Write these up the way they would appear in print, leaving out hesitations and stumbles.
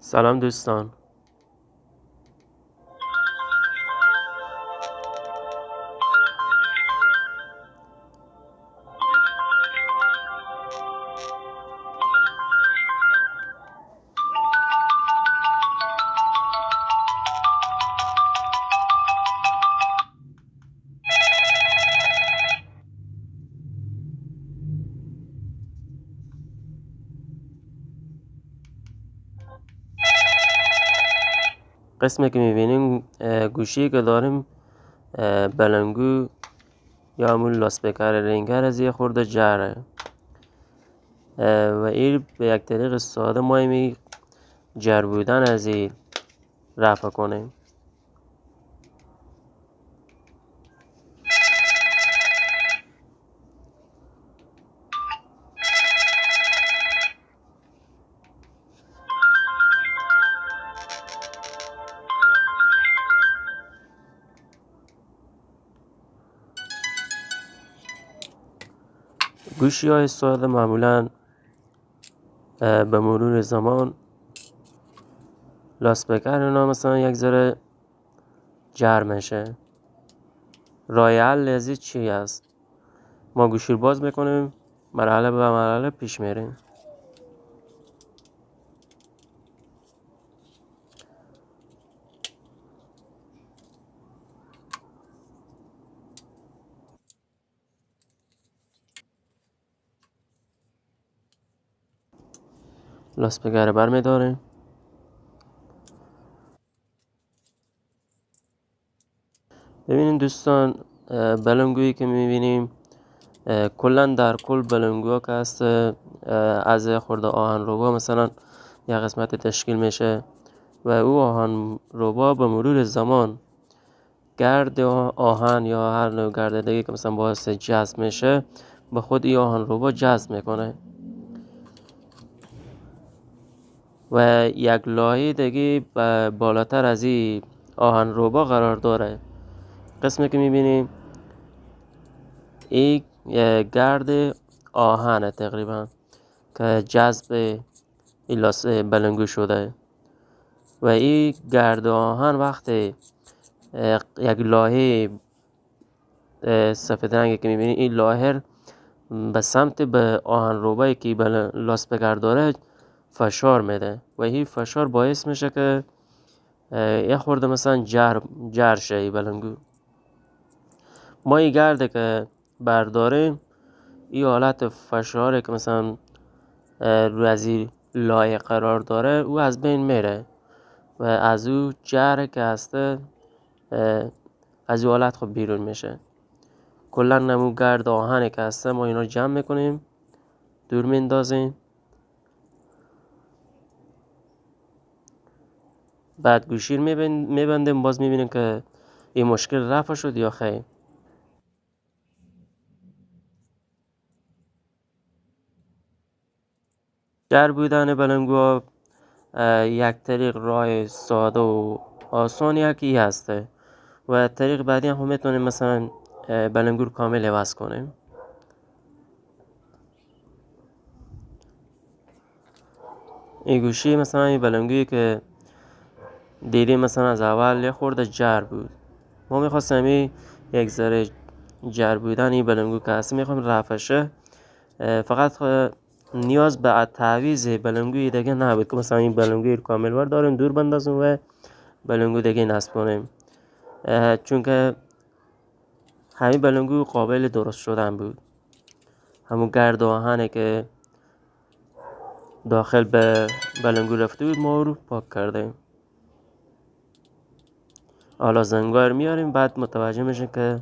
سلام دوستان. قسمی که میبینیم گوشی که داریم بلنگو یا همون لاسپیکر رینگر از یه خورده جره و این به یک طریق ساده ما می جر بودن از این رفع کنیم. گوشی های ساده معمولا به مرور زمان لاسپیکر اونا مثلا یک ذره جر میشه. راه حل از این چی است؟ ما گوشی رو باز میکنیم، مرحله به مرحله پیش میریم. لاسپیکر بر میداریم. ببینید دوستان، بلنگویی که میبینیم کلا در کل بلنگوها که هست از خورده آهن روبا مثلا یک قسمت تشکیل میشه و او آهن روبا به مرور زمان گرد آهن یا هر نوع گرد دیگه که مثلا باعث جذب میشه به خود این آهن روبا جذب میکنه و یک لایه دیگه بالاتر از این آهن روبا قرار داره. قسمی که میبینیم این گرد آهنه تقریبا که جذب این بلنگو شده و این گرد آهن وقتی یک لایه سفید رنگی که میبینی این لایه به سمت به آهن روبایی که لاسپیکر داره فشار میده و این فشار باعث میشه که یه خورده مثلا جر شه این بلنگو. ما این گرده که برداریم این حالت فشاره که مثلا روی از این لایه قرار داره او از بین میره و از او جره که هسته از او حالت خب بیرون میشه. کلا نمو گرد آهنی که هسته ما اینا جمع میکنیم، دور میندازیم، بعد گوشی رو میبندیم. باز میبینیم که این مشکل رفع شد یا خیر. جر بودن بلنگو یک طریق راه ساده و آسانی یکی هسته و طریق بعدی هم میتونیم مثلا بلنگو رو کامل عوض کنیم. این گوشی مثلا این بلنگویی که دیدیم مثلا از اول یه خورده جر بود، ما میخواستیم یک ذره جر بودن این بلنگو که هست میخوایم رفع شه. فقط نیاز به تعویض بلنگوی دیگه نبود که مثلا این بلنگوی رو کامل برداریم دور بندازیم و بلنگو دیگه نصب کنیم، چون که همین بلنگو قابل درست شدن بود. همون گرد آهنه که داخل به بلنگو رفته بود ما رو پاک کردیم. حالا زنگار میاریم، بعد متوجه میشیم که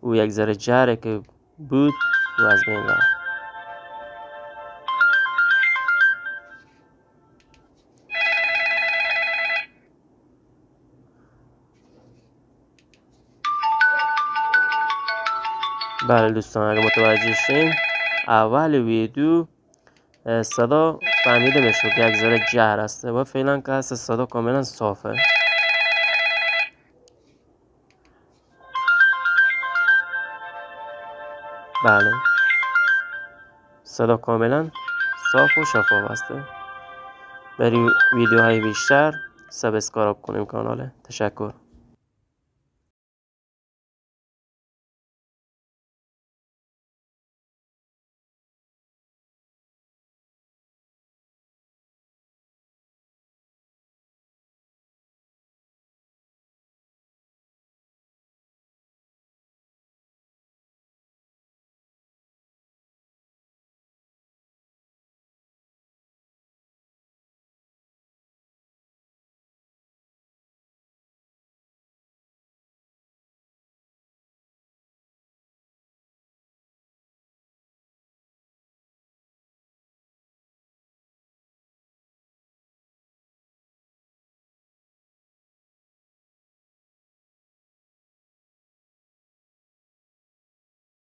او یک ذره جره که بود و از بین رفت. بله دوستان، اگه متوجه شیم اول ویدیو صدا فهمیده میشه که یک ذره جر است و فعلا که هست صدا کاملا صافه. بله، صدا کاملا صاف و شفاف است. برای ویدیوهای بیشتر سابسکرایب کنیم کانال. تشکر.